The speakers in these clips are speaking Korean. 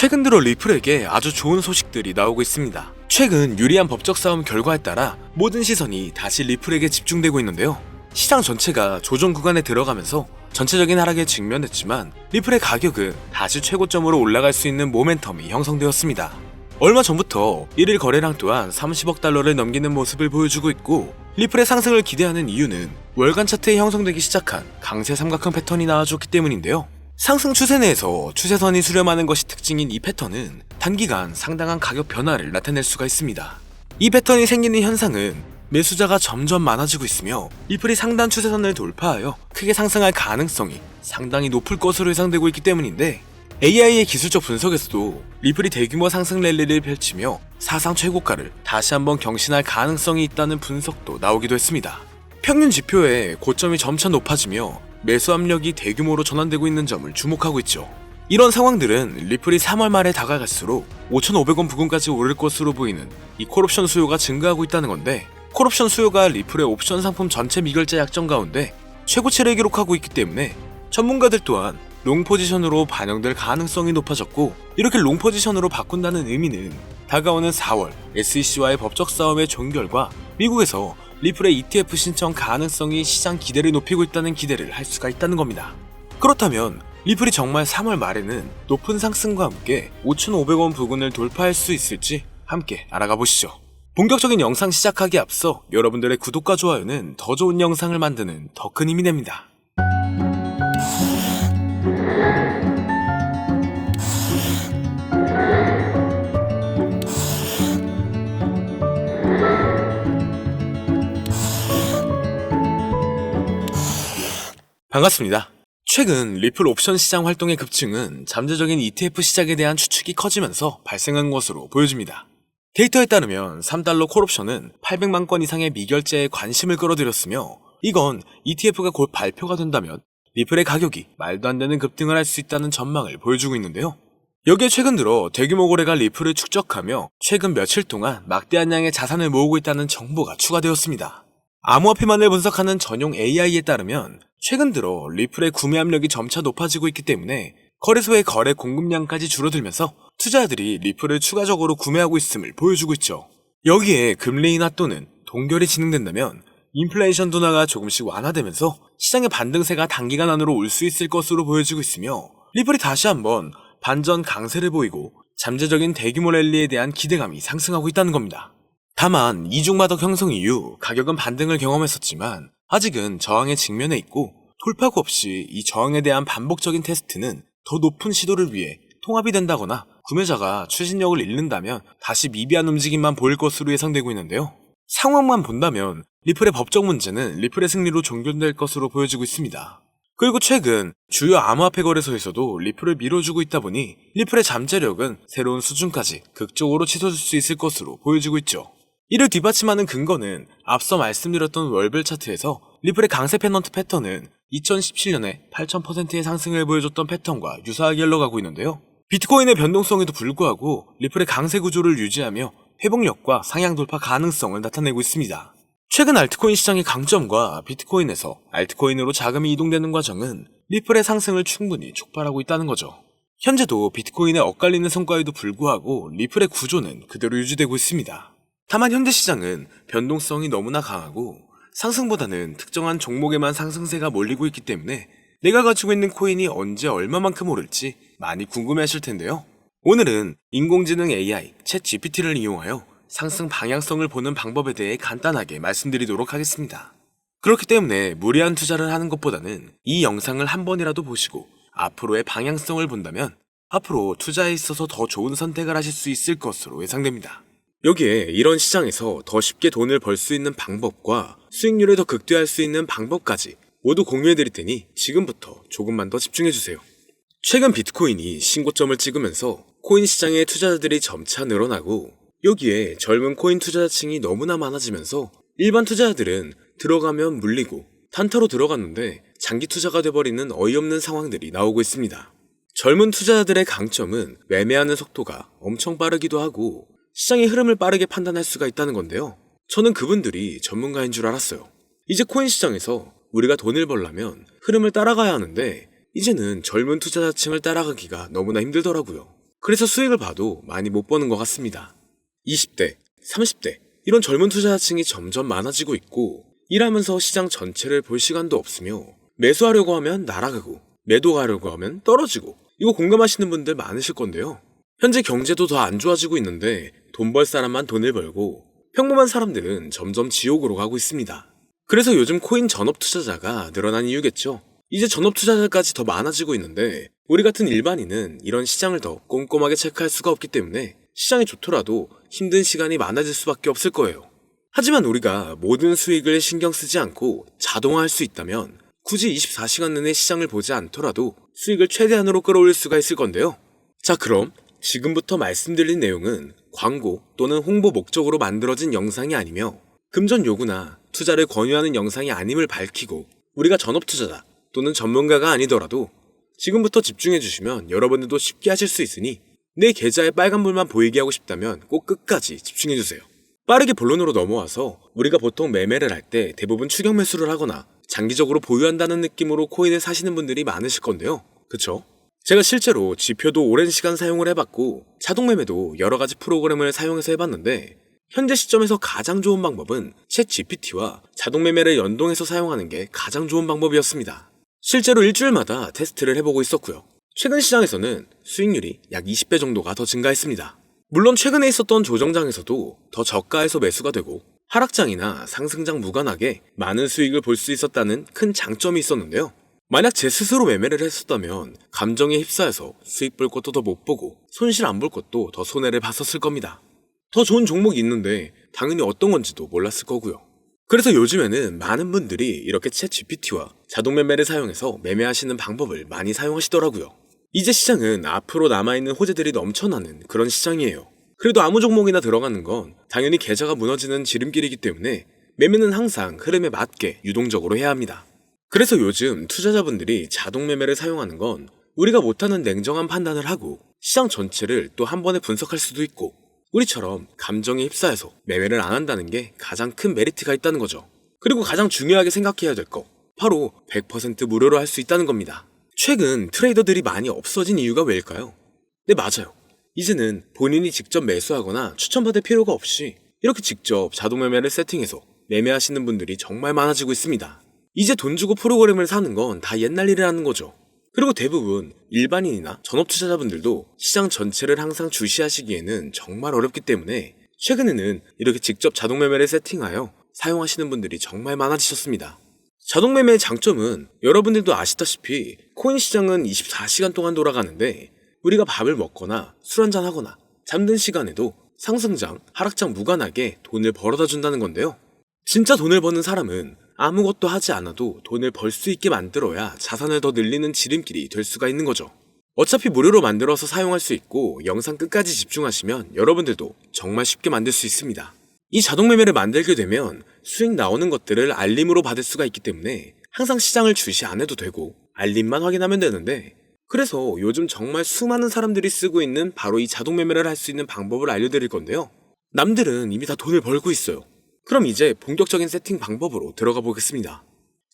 최근 들어 리플에게 아주 좋은 소식들이 나오고 있습니다. 최근 유리한 법적 싸움 결과에 따라 모든 시선이 다시 리플에게 집중되고 있는데요. 시장 전체가 조정 구간에 들어가면서 전체적인 하락에 직면했지만 리플의 가격은 다시 최고점으로 올라갈 수 있는 모멘텀이 형성되었습니다. 얼마 전부터 1일 거래량 또한 30억 달러를 넘기는 모습을 보여주고 있고, 리플의 상승을 기대하는 이유는 월간 차트에 형성되기 시작한 강세 삼각형 패턴이 나와줬기 때문인데요. 상승 추세 내에서 추세선이 수렴하는 것이 특징인 이 패턴은 단기간 상당한 가격 변화를 나타낼 수가 있습니다. 이 패턴이 생기는 현상은 매수자가 점점 많아지고 있으며 리플이 상단 추세선을 돌파하여 크게 상승할 가능성이 상당히 높을 것으로 예상되고 있기 때문인데, AI의 기술적 분석에서도 리플이 대규모 상승 랠리를 펼치며 사상 최고가를 다시 한번 경신할 가능성이 있다는 분석도 나오기도 했습니다. 평균 지표의 고점이 점차 높아지며 매수 압력이 대규모로 전환되고 있는 점을 주목하고 있죠. 이런 상황들은 리플이 3월 말에 다가갈수록 5,500원 부근까지 오를 것으로 보이는 이 콜옵션 수요가 증가하고 있다는 건데, 콜옵션 수요가 리플의 옵션 상품 전체 미결제 약정 가운데 최고치를 기록하고 있기 때문에 전문가들 또한 롱 포지션으로 반영될 가능성이 높아졌고, 이렇게 롱 포지션으로 바꾼다는 의미는 다가오는 4월 SEC와의 법적 싸움의 종결과 미국에서 리플의 ETF 신청 가능성이 시장 기대를 높이고 있다는 기대를 할 수가 있다는 겁니다. 그렇다면 리플이 정말 3월 말에는 높은 상승과 함께 5,500원 부근을 돌파할 수 있을지 함께 알아가 보시죠. 본격적인 영상 시작하기에 앞서 여러분들의 구독과 좋아요는 더 좋은 영상을 만드는 더 큰 힘이 됩니다. 반갑습니다. 최근 리플 옵션 시장 활동의 급증은 잠재적인 ETF 시작에 대한 추측이 커지면서 발생한 것으로 보여집니다. 데이터에 따르면 3달러 콜옵션은 800만 건 이상의 미결제에 관심을 끌어들였으며, 이건 ETF가 곧 발표가 된다면 리플의 가격이 말도 안 되는 급등을 할 수 있다는 전망을 보여주고 있는데요. 여기에 최근 들어 대규모 거래가 리플을 축적하며 최근 며칠 동안 막대한 양의 자산을 모으고 있다는 정보가 추가되었습니다. 암호화폐만을 분석하는 전용 AI에 따르면 최근 들어 리플의 구매 압력이 점차 높아지고 있기 때문에 거래소의 거래 공급량까지 줄어들면서 투자자들이 리플을 추가적으로 구매하고 있음을 보여주고 있죠. 여기에 금리 인하 또는 동결이 진행된다면 인플레이션 둔화가 조금씩 완화되면서 시장의 반등세가 단기간 안으로 올 수 있을 것으로 보여지고 있으며, 리플이 다시 한번 반전 강세를 보이고 잠재적인 대규모 랠리에 대한 기대감이 상승하고 있다는 겁니다. 다만 이중마덕 형성 이후 가격은 반등을 경험했었지만 아직은 저항에 직면해 있고, 돌파구 없이 이 저항에 대한 반복적인 테스트는 더 높은 시도를 위해 통합이 된다거나 구매자가 추진력을 잃는다면 다시 미비한 움직임만 보일 것으로 예상되고 있는데요. 상황만 본다면 리플의 법적 문제는 리플의 승리로 종결될 것으로 보여지고 있습니다. 그리고 최근 주요 암호화폐 거래소에서도 리플을 밀어주고 있다 보니 리플의 잠재력은 새로운 수준까지 극적으로 치솟을 수 있을 것으로 보여지고 있죠. 이를 뒷받침하는 근거는 앞서 말씀드렸던 월별 차트에서 리플의 강세 페넌트 패턴은 2017년에 8,000%의 상승을 보여줬던 패턴과 유사하게 흘러가고 있는데요. 비트코인의 변동성에도 불구하고 리플의 강세 구조를 유지하며 회복력과 상향 돌파 가능성을 나타내고 있습니다. 최근 알트코인 시장의 강점과 비트코인에서 알트코인으로 자금이 이동되는 과정은 리플의 상승을 충분히 촉발하고 있다는 거죠. 현재도 비트코인의 엇갈리는 성과에도 불구하고 리플의 구조는 그대로 유지되고 있습니다. 다만 현재 시장은 변동성이 너무나 강하고 상승보다는 특정한 종목에만 상승세가 몰리고 있기 때문에 내가 가지고 있는 코인이 언제 얼마만큼 오를지 많이 궁금해하실 텐데요. 오늘은 인공지능 AI 챗 GPT를 이용하여 상승 방향성을 보는 방법에 대해 간단하게 말씀드리도록 하겠습니다. 그렇기 때문에 무리한 투자를 하는 것보다는 이 영상을 한 번이라도 보시고 앞으로의 방향성을 본다면 앞으로 투자에 있어서 더 좋은 선택을 하실 수 있을 것으로 예상됩니다. 여기에 이런 시장에서 더 쉽게 돈을 벌 수 있는 방법과 수익률을 더 극대화할 수 있는 방법까지 모두 공유해드릴 테니 지금부터 조금만 더 집중해주세요. 최근 비트코인이 신고점을 찍으면서 코인 시장의 투자자들이 점차 늘어나고, 여기에 젊은 코인 투자자층이 너무나 많아지면서 일반 투자자들은 들어가면 물리고 단타로 들어갔는데 장기 투자가 돼버리는 어이없는 상황들이 나오고 있습니다. 젊은 투자자들의 강점은 매매하는 속도가 엄청 빠르기도 하고 시장의 흐름을 빠르게 판단할 수가 있다는 건데요. 저는 그분들이 전문가인 줄 알았어요. 이제 코인 시장에서 우리가 돈을 벌려면 흐름을 따라가야 하는데 이제는 젊은 투자자층을 따라가기가 너무나 힘들더라고요. 그래서 수익을 봐도 많이 못 버는 것 같습니다. 20대, 30대 이런 젊은 투자자층이 점점 많아지고 있고 일하면서 시장 전체를 볼 시간도 없으며 매수하려고 하면 날아가고 매도하려고 하면 떨어지고 이거 공감하시는 분들 많으실 건데요. 현재 경제도 더 안 좋아지고 있는데 돈 벌 사람만 돈을 벌고 평범한 사람들은 점점 지옥으로 가고 있습니다. 그래서 요즘 코인 전업 투자자가 늘어난 이유겠죠. 이제 전업 투자자까지 더 많아지고 있는데 우리 같은 일반인은 이런 시장을 더 꼼꼼하게 체크할 수가 없기 때문에 시장이 좋더라도 힘든 시간이 많아질 수밖에 없을 거예요. 하지만 우리가 모든 수익을 신경 쓰지 않고 자동화할 수 있다면 굳이 24시간 내내 시장을 보지 않더라도 수익을 최대한으로 끌어올릴 수가 있을 건데요. 자, 그럼 지금부터 말씀드린 내용은 광고 또는 홍보 목적으로 만들어진 영상이 아니며 금전 요구나 투자를 권유하는 영상이 아님을 밝히고 우리가 전업 투자자 또는 전문가가 아니더라도 지금부터 집중해 주시면 여러분들도 쉽게 하실 수 있으니 내 계좌에 빨간불만 보이게 하고 싶다면 꼭 끝까지 집중해 주세요. 빠르게 본론으로 넘어와서 우리가 보통 매매를 할 때 대부분 추격 매수를 하거나 장기적으로 보유한다는 느낌으로 코인을 사시는 분들이 많으실 건데요. 그쵸? 제가 실제로 지표도 오랜 시간 사용을 해봤고 자동 매매도 여러 가지 프로그램을 사용해서 해봤는데 현재 시점에서 가장 좋은 방법은 챗 GPT와 자동 매매를 연동해서 사용하는 게 가장 좋은 방법이었습니다. 실제로 일주일마다 테스트를 해보고 있었고요. 최근 시장에서는 수익률이 약 20배 정도가 더 증가했습니다. 물론 최근에 있었던 조정장에서도 더 저가에서 매수가 되고 하락장이나 상승장 무관하게 많은 수익을 볼 수 있었다는 큰 장점이 있었는데요. 만약 제 스스로 매매를 했었다면 감정에 휩싸여서 수익 볼 것도 더 못 보고 손실 안 볼 것도 더 손해를 봤었을 겁니다. 더 좋은 종목이 있는데 당연히 어떤 건지도 몰랐을 거고요. 그래서 요즘에는 많은 분들이 이렇게 챗 GPT와 자동 매매를 사용해서 매매하시는 방법을 많이 사용하시더라고요. 이제 시장은 앞으로 남아있는 호재들이 넘쳐나는 그런 시장이에요. 그래도 아무 종목이나 들어가는 건 당연히 계좌가 무너지는 지름길이기 때문에 매매는 항상 흐름에 맞게 유동적으로 해야 합니다. 그래서 요즘 투자자분들이 자동 매매를 사용하는 건 우리가 못하는 냉정한 판단을 하고 시장 전체를 또 한 번에 분석할 수도 있고 우리처럼 감정에 휩싸여서 매매를 안 한다는 게 가장 큰 메리트가 있다는 거죠. 그리고 가장 중요하게 생각해야 될 거 바로 100% 무료로 할 수 있다는 겁니다. 최근 트레이더들이 많이 없어진 이유가 왜일까요? 네, 맞아요. 이제는 본인이 직접 매수하거나 추천받을 필요가 없이 이렇게 직접 자동 매매를 세팅해서 매매하시는 분들이 정말 많아지고 있습니다. 이제 돈 주고 프로그램을 사는 건 다 옛날 일이라는 거죠. 그리고 대부분 일반인이나 전업 투자자분들도 시장 전체를 항상 주시하시기에는 정말 어렵기 때문에 최근에는 이렇게 직접 자동 매매를 세팅하여 사용하시는 분들이 정말 많아지셨습니다. 자동 매매의 장점은 여러분들도 아시다시피 코인 시장은 24시간 동안 돌아가는데 우리가 밥을 먹거나 술 한잔 하거나 잠든 시간에도 상승장, 하락장 무관하게 돈을 벌어다 준다는 건데요. 진짜 돈을 버는 사람은 아무것도 하지 않아도 돈을 벌 수 있게 만들어야 자산을 더 늘리는 지름길이 될 수가 있는 거죠. 어차피 무료로 만들어서 사용할 수 있고 영상 끝까지 집중하시면 여러분들도 정말 쉽게 만들 수 있습니다. 이 자동 매매를 만들게 되면 수익 나오는 것들을 알림으로 받을 수가 있기 때문에 항상 시장을 주시 안 해도 되고 알림만 확인하면 되는데 그래서 요즘 정말 수많은 사람들이 쓰고 있는 바로 이 자동 매매를 할 수 있는 방법을 알려드릴 건데요. 남들은 이미 다 돈을 벌고 있어요. 그럼 이제 본격적인 세팅 방법으로 들어가 보겠습니다.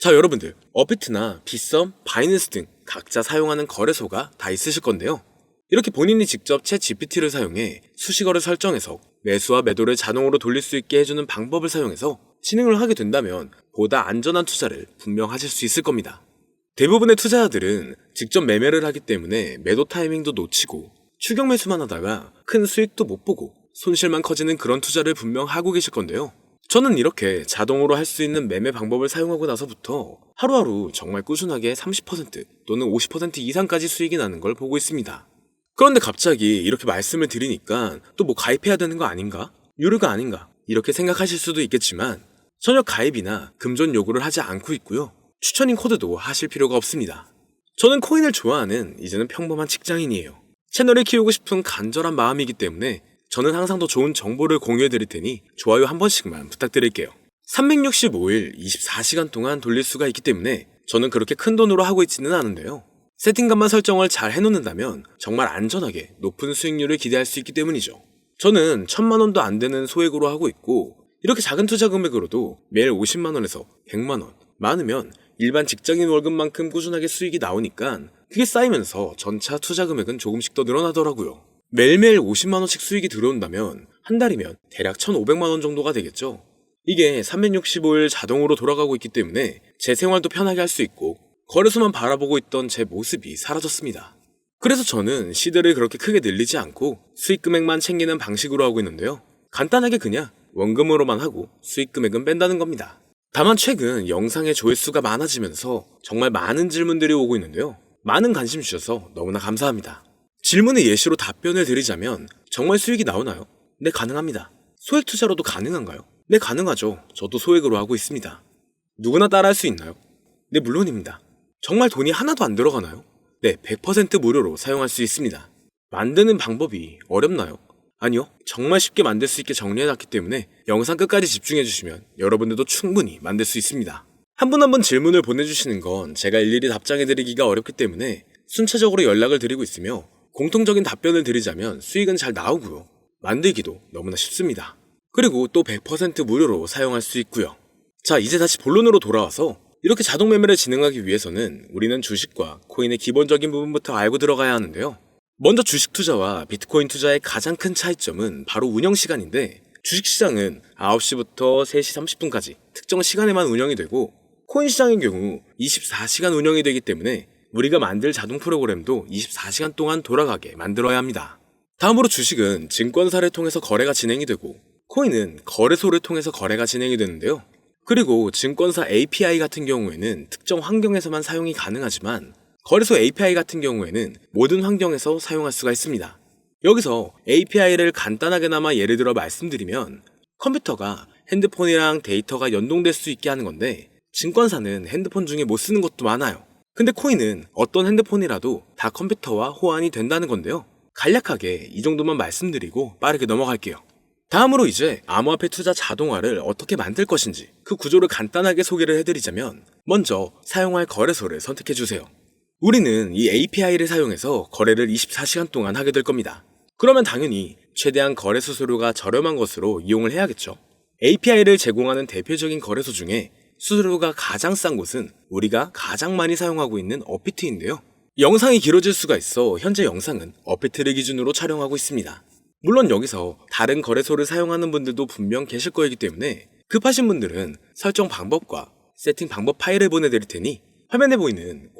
자, 여러분들 업비트나 빗썸, 바이낸스 등 각자 사용하는 거래소가 다 있으실 건데요. 이렇게 본인이 직접 챗 GPT를 사용해 수식어를 설정해서 매수와 매도를 자동으로 돌릴 수 있게 해주는 방법을 사용해서 진행을 하게 된다면 보다 안전한 투자를 분명 하실 수 있을 겁니다. 대부분의 투자자들은 직접 매매를 하기 때문에 매도 타이밍도 놓치고 추격 매수만 하다가 큰 수익도 못 보고 손실만 커지는 그런 투자를 분명 하고 계실 건데요. 저는 이렇게 자동으로 할 수 있는 매매 방법을 사용하고 나서부터 하루하루 정말 꾸준하게 30% 또는 50% 이상까지 수익이 나는 걸 보고 있습니다. 그런데 갑자기 이렇게 말씀을 드리니까 또 뭐 가입해야 되는 거 아닌가? 유료가 아닌가? 이렇게 생각하실 수도 있겠지만 전혀 가입이나 금전 요구를 하지 않고 있고요. 추천인 코드도 하실 필요가 없습니다. 저는 코인을 좋아하는 이제는 평범한 직장인이에요. 채널을 키우고 싶은 간절한 마음이기 때문에 저는 항상 더 좋은 정보를 공유해 드릴 테니 좋아요 한 번씩만 부탁드릴게요. 365일 24시간 동안 돌릴 수가 있기 때문에 저는 그렇게 큰 돈으로 하고 있지는 않은데요. 세팅값만 설정을 잘 해놓는다면 정말 안전하게 높은 수익률을 기대할 수 있기 때문이죠. 저는 1000만원도 안 되는 소액으로 하고 있고 이렇게 작은 투자 금액으로도 매일 50만원에서 100만원, 많으면 일반 직장인 월급만큼 꾸준하게 수익이 나오니까 그게 쌓이면서 전차 투자 금액은 조금씩 더 늘어나더라고요. 매일매일 50만원씩 수익이 들어온다면 한 달이면 대략 1,500만원 정도가 되겠죠. 이게 365일 자동으로 돌아가고 있기 때문에 제 생활도 편하게 할 수 있고 거래소만 바라보고 있던 제 모습이 사라졌습니다. 그래서 저는 시드를 그렇게 크게 늘리지 않고 수익 금액만 챙기는 방식으로 하고 있는데요. 간단하게 그냥 원금으로만 하고 수익 금액은 뺀다는 겁니다. 다만 최근 영상의 조회수가 많아지면서 정말 많은 질문들이 오고 있는데요. 많은 관심 주셔서 너무나 감사합니다. 질문의 예시로 답변을 드리자면 정말 수익이 나오나요? 네, 가능합니다. 소액 투자로도 가능한가요? 네, 가능하죠. 저도 소액으로 하고 있습니다. 누구나 따라할 수 있나요? 네, 물론입니다. 정말 돈이 하나도 안 들어가나요? 네, 100% 무료로 사용할 수 있습니다. 만드는 방법이 어렵나요? 아니요, 정말 쉽게 만들 수 있게 정리해놨기 때문에 영상 끝까지 집중해주시면 여러분들도 충분히 만들 수 있습니다. 한 분 한 분 질문을 보내주시는 건 제가 일일이 답장해드리기가 어렵기 때문에 순차적으로 연락을 드리고 있으며 공통적인 답변을 드리자면 수익은 잘 나오고요. 만들기도 너무나 쉽습니다. 그리고 또 100% 무료로 사용할 수 있고요. 자, 이제 다시 본론으로 돌아와서 이렇게 자동 매매를 진행하기 위해서는 우리는 주식과 코인의 기본적인 부분부터 알고 들어가야 하는데요. 먼저 주식 투자와 비트코인 투자의 가장 큰 차이점은 바로 운영 시간인데, 주식시장은 9시부터 3시 30분까지 특정 시간에만 운영이 되고 코인 시장의 경우 24시간 운영이 되기 때문에 우리가 만들 자동 프로그램도 24시간 동안 돌아가게 만들어야 합니다. 다음으로 주식은 증권사를 통해서 거래가 진행이 되고 코인은 거래소를 통해서 거래가 진행이 되는데요. 그리고 증권사 API 같은 경우에는 특정 환경에서만 사용이 가능하지만 거래소 API 같은 경우에는 모든 환경에서 사용할 수가 있습니다. 여기서 API를 간단하게나마 예를 들어 말씀드리면 컴퓨터가 핸드폰이랑 데이터가 연동될 수 있게 하는 건데, 증권사는 핸드폰 중에 못 쓰는 것도 많아요. 근데 코인은 어떤 핸드폰이라도 다 컴퓨터와 호환이 된다는 건데요. 간략하게 이 정도만 말씀드리고 빠르게 넘어갈게요. 다음으로 이제 암호화폐 투자 자동화를 어떻게 만들 것인지 그 구조를 간단하게 소개를 해드리자면, 먼저 사용할 거래소를 선택해주세요. 우리는 이 API를 사용해서 거래를 24시간 동안 하게 될 겁니다. 그러면 당연히 최대한 거래 수수료가 저렴한 것으로 이용을 해야겠죠. API를 제공하는 대표적인 거래소 중에 수수료가 가장 싼 곳은 우리가 가장 많이 사용하고 있는 업비트인데요. 영상이 길어질 수가 있어 현재 영상은 업비트를 기준으로 촬영하고 있습니다. 물론 여기서 다른 거래소를 사용하는 분들도 분명 계실 거이기 때문에 급하신 분들은 설정 방법과 세팅 방법 파일을 보내드릴 테니 화면에 보이는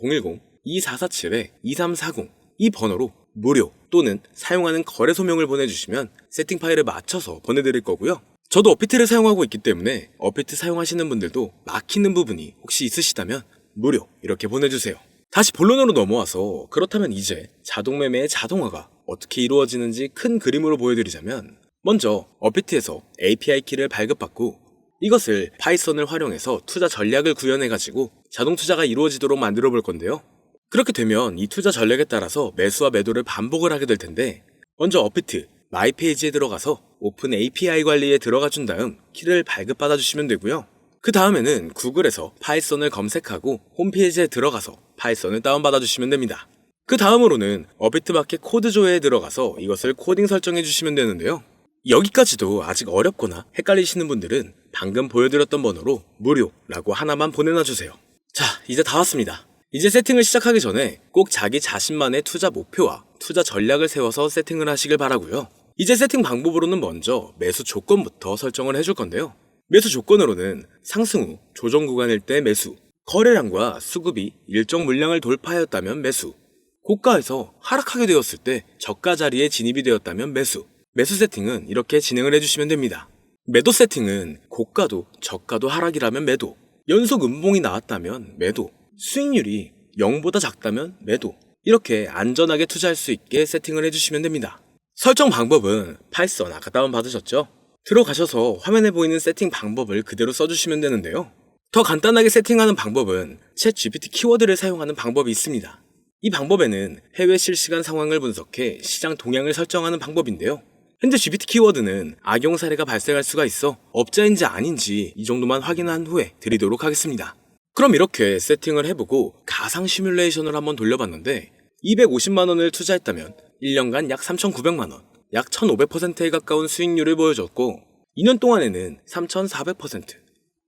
010-2447-2340 이 번호로 무료 또는 사용하는 거래소명을 보내주시면 세팅 파일을 맞춰서 보내드릴 거고요. 저도 업비트를 사용하고 있기 때문에 업비트 사용하시는 분들도 막히는 부분이 혹시 있으시다면 무료 이렇게 보내주세요. 다시 본론으로 넘어와서, 그렇다면 이제 자동매매의 자동화가 어떻게 이루어지는지 큰 그림으로 보여드리자면, 먼저 업비트에서 API 키를 발급받고 이것을 파이썬을 활용해서 투자 전략을 구현해가지고 자동 투자가 이루어지도록 만들어 볼 건데요. 그렇게 되면 이 투자 전략에 따라서 매수와 매도를 반복을 하게 될 텐데, 먼저 업비트 마이 페이지에 들어가서 오픈 API 관리에 들어가 준 다음 키를 발급받아 주시면 되고요. 그 다음에는 구글에서 파이썬을 검색하고 홈페이지에 들어가서 파이썬을 다운받아 주시면 됩니다. 그 다음으로는 업비트 마켓 코드 조회에 들어가서 이것을 코딩 설정해 주시면 되는데요. 여기까지도 아직 어렵거나 헷갈리시는 분들은 방금 보여드렸던 번호로 무료라고 하나만 보내놔 주세요. 자, 이제 다 왔습니다. 이제 세팅을 시작하기 전에 꼭 자기 자신만의 투자 목표와 투자 전략을 세워서 세팅을 하시길 바라고요. 이제 세팅 방법으로는 먼저 매수 조건부터 설정을 해줄 건데요. 매수 조건으로는 상승 후 조정 구간일 때 매수, 거래량과 수급이 일정 물량을 돌파하였다면 매수, 고가에서 하락하게 되었을 때 저가 자리에 진입이 되었다면 매수. 매수 세팅은 이렇게 진행을 해주시면 됩니다. 매도 세팅은 고가도 저가도 하락이라면 매도, 연속 음봉이 나왔다면 매도, 수익률이 0보다 작다면 매도, 이렇게 안전하게 투자할 수 있게 세팅을 해주시면 됩니다. 설정 방법은 파이썬 아까 다운받으셨죠? 들어가셔서 화면에 보이는 세팅 방법을 그대로 써주시면 되는데요. 더 간단하게 세팅하는 방법은 챗 GPT 키워드를 사용하는 방법이 있습니다. 이 방법에는 해외 실시간 상황을 분석해 시장 동향을 설정하는 방법인데요. 현재 GPT 키워드는 악용 사례가 발생할 수가 있어 업자인지 아닌지 이 정도만 확인한 후에 드리도록 하겠습니다. 그럼 이렇게 세팅을 해보고 가상 시뮬레이션을 한번 돌려봤는데 250만원을 투자했다면 1년간 약 3,900만원, 약 1,500%에 가까운 수익률을 보여줬고 2년 동안에는 3,400%,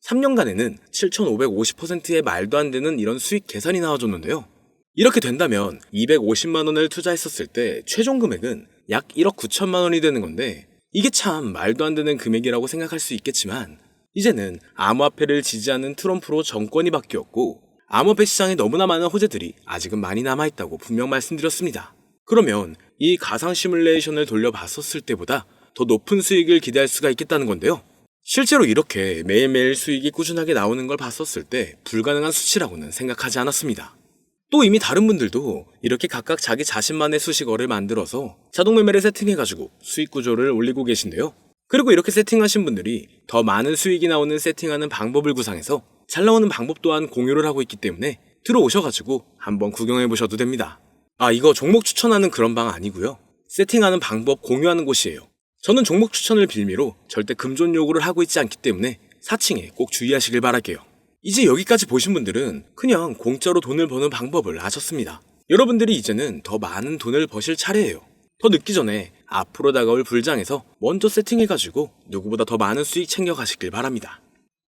3년간에는 7,550%의 말도 안 되는 이런 수익 계산이 나와줬는데요. 이렇게 된다면 250만원을 투자했었을 때 최종 금액은 약 1억 9천만 원이 되는 건데 이게 참 말도 안 되는 금액이라고 생각할 수 있겠지만 이제는 암호화폐를 지지하는 트럼프로 정권이 바뀌었고 암호화폐 시장에 너무나 많은 호재들이 아직은 많이 남아있다고 분명 말씀드렸습니다. 그러면 이 가상 시뮬레이션을 돌려봤었을 때보다 더 높은 수익을 기대할 수가 있겠다는 건데요. 실제로 이렇게 매일매일 수익이 꾸준하게 나오는 걸 봤었을 때 불가능한 수치라고는 생각하지 않았습니다. 또 이미 다른 분들도 이렇게 각각 자기 자신만의 수식어를 만들어서 자동 매매를 세팅해가지고 수익 구조를 올리고 계신데요. 그리고 이렇게 세팅하신 분들이 더 많은 수익이 나오는 세팅하는 방법을 구상해서 잘 나오는 방법 또한 공유를 하고 있기 때문에 들어오셔가지고 한번 구경해보셔도 됩니다. 이거 종목 추천하는 그런 방 아니고요. 세팅하는 방법 공유하는 곳이에요. 저는 종목 추천을 빌미로 절대 금존 요구를 하고 있지 않기 때문에 사칭에 꼭 주의하시길 바랄게요. 이제 여기까지 보신 분들은 그냥 공짜로 돈을 버는 방법을 아셨습니다. 여러분들이 이제는 더 많은 돈을 버실 차례예요. 더 늦기 전에 앞으로 다가올 불장에서 먼저 세팅해가지고 누구보다 더 많은 수익 챙겨가시길 바랍니다.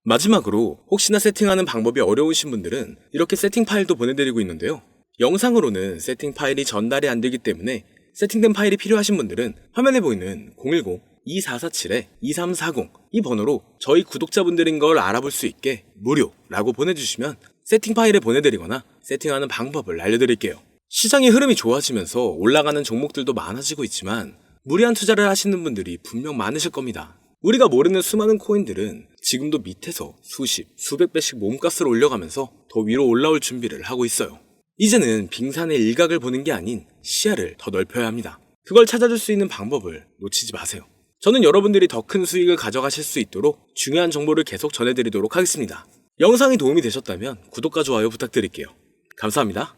마지막으로 혹시나 세팅하는 방법이 어려우신 분들은 이렇게 세팅 파일도 보내드리고 있는데요. 영상으로는 세팅 파일이 전달이 안 되기 때문에 세팅된 파일이 필요하신 분들은 화면에 보이는 010-2447-2340 이 번호로 저희 구독자분들인 걸 알아볼 수 있게 무료라고 보내주시면 세팅 파일을 보내드리거나 세팅하는 방법을 알려드릴게요. 시장의 흐름이 좋아지면서 올라가는 종목들도 많아지고 있지만 무리한 투자를 하시는 분들이 분명 많으실 겁니다. 우리가 모르는 수많은 코인들은 지금도 밑에서 수십, 수백 배씩 몸값을 올려가면서 더 위로 올라올 준비를 하고 있어요. 이제는 빙산의 일각을 보는 게 아닌 시야를 더 넓혀야 합니다. 그걸 찾아줄 수 있는 방법을 놓치지 마세요. 저는 여러분들이 더 큰 수익을 가져가실 수 있도록 중요한 정보를 계속 전해드리도록 하겠습니다. 영상이 도움이 되셨다면 구독과 좋아요 부탁드릴게요. 감사합니다.